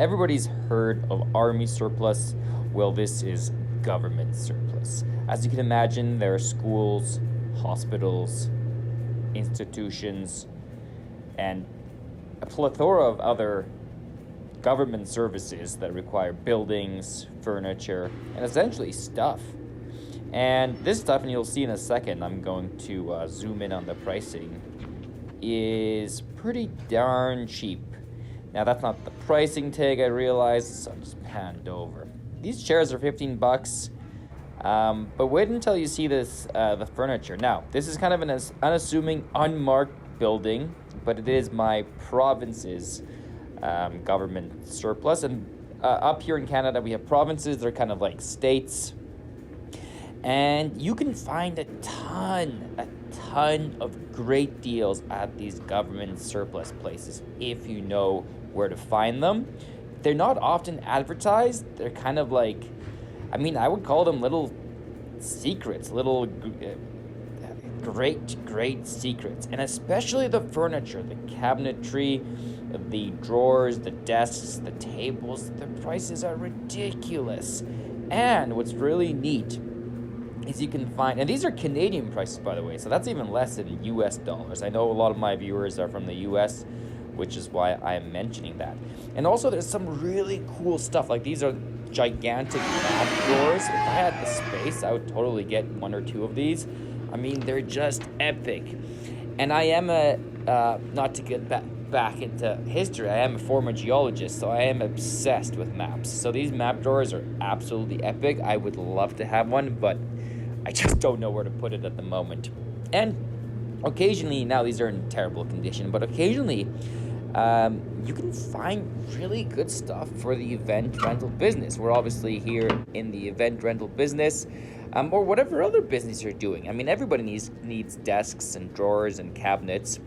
Everybody's heard of army surplus. Well, this is government surplus. As you can imagine, there are schools, hospitals, institutions, and a plethora of other government services that require buildings, furniture, and essentially stuff. And this stuff, and you'll see in a second, I'm going to zoom in on the pricing, is pretty darn cheap. Now, that's not the pricing tag, I realize, so I'm just panned over. These chairs are 15 bucks, but wait until you see this, the furniture. Now, this is kind of an unassuming, unmarked building, but it is my province's government surplus. And up here in Canada, we have provinces. They're kind of like states. And you can find a ton of great deals at these government surplus places if you know where to find them. They're not often advertised. They're kind of like, I mean, I would call them little secrets, little great secrets. And especially the furniture, the cabinetry, the drawers, the desks, the tables, the prices are ridiculous. And what's really neat is you can find, and these are Canadian prices, by the way, so that's even less than US dollars. I know a lot of my viewers are from the US, which is why I'm mentioning that. And also there's some really cool stuff, like these are gigantic map drawers. If I had the space, I would totally get one or two of these. I mean, they're just epic. And I am not to get back into history, I am a former geologist, so I am obsessed with maps. So these map drawers are absolutely epic. I would love to have one, but I just don't know where to put it at the moment. And occasionally, now these are in terrible condition, but occasionally you can find really good stuff for the event rental business. We're obviously here in the event rental business, or whatever other business you're doing. I mean, everybody needs desks and drawers and cabinets,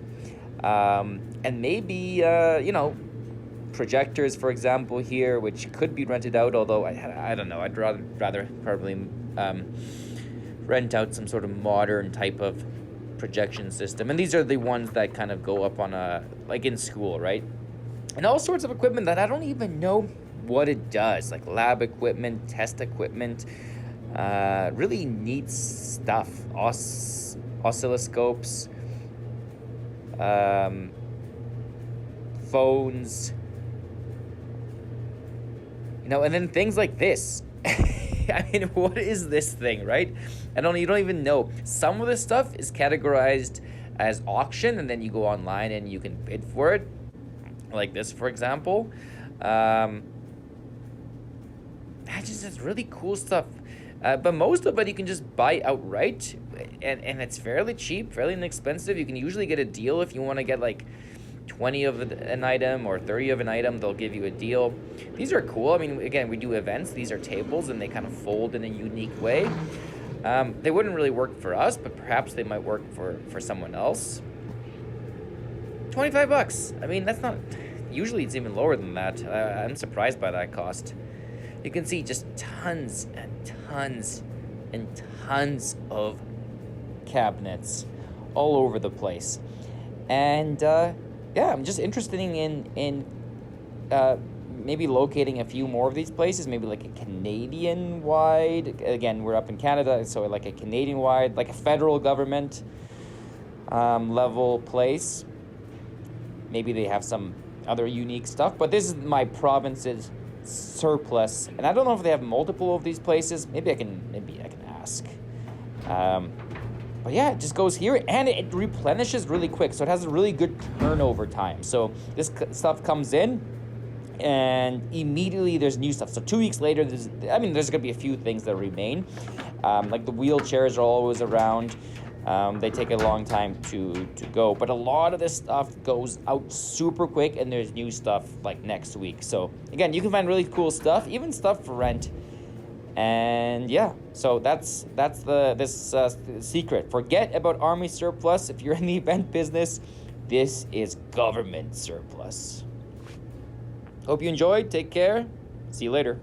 and maybe projectors, for example, here, which could be rented out. Although I don't know, I'd rather probably rent out some sort of modern type of projection system. And these are the ones that kind of go up on like in school, right? And all sorts of equipment that I don't even know what it does, like lab equipment, test equipment, really neat stuff. Oscilloscopes, phones, and then things like this. I mean, what is this thing, right? You don't even know. Some of the stuff is categorized as auction, and then you go online and you can bid for it, like this, for example. It's really coul stuff. But most of it you can just buy outright, and it's fairly cheap, fairly inexpensive. You can usually get a deal if you want to get like 20 of an item or 30 of an item. They'll give you a deal. These are cool. I mean, again, we do events. These are tables, and they kind of fold in a unique way. They wouldn't really work for us, but perhaps they might work for someone else. 25 bucks. I mean, that's not, usually it's even lower than that. I'm surprised by that cost. You can see just tons and tons and tons of cabinets all over the place. And I'm just interested in maybe locating a few more of these places, maybe like a Canadian-wide. Again, we're up in Canada, so like a Canadian-wide, like a federal government level place. Maybe they have some other unique stuff, but this is my province's surplus, and I don't know if they have multiple of these places. Maybe I can ask. But yeah, it just goes here, and it replenishes really quick, so it has a really good turnover time. So this stuff comes in, and immediately there's new stuff. So 2 weeks later, there's gonna be a few things that remain. Like the wheelchairs are always around. They take a long time to go, but a lot of this stuff goes out super quick, and there's new stuff like next week. So again, you can find really cool stuff, even stuff for rent. And yeah, so that's this secret. Forget about army surplus. If you're in the event business, this is government surplus. Hope you enjoyed. Take care. See you later.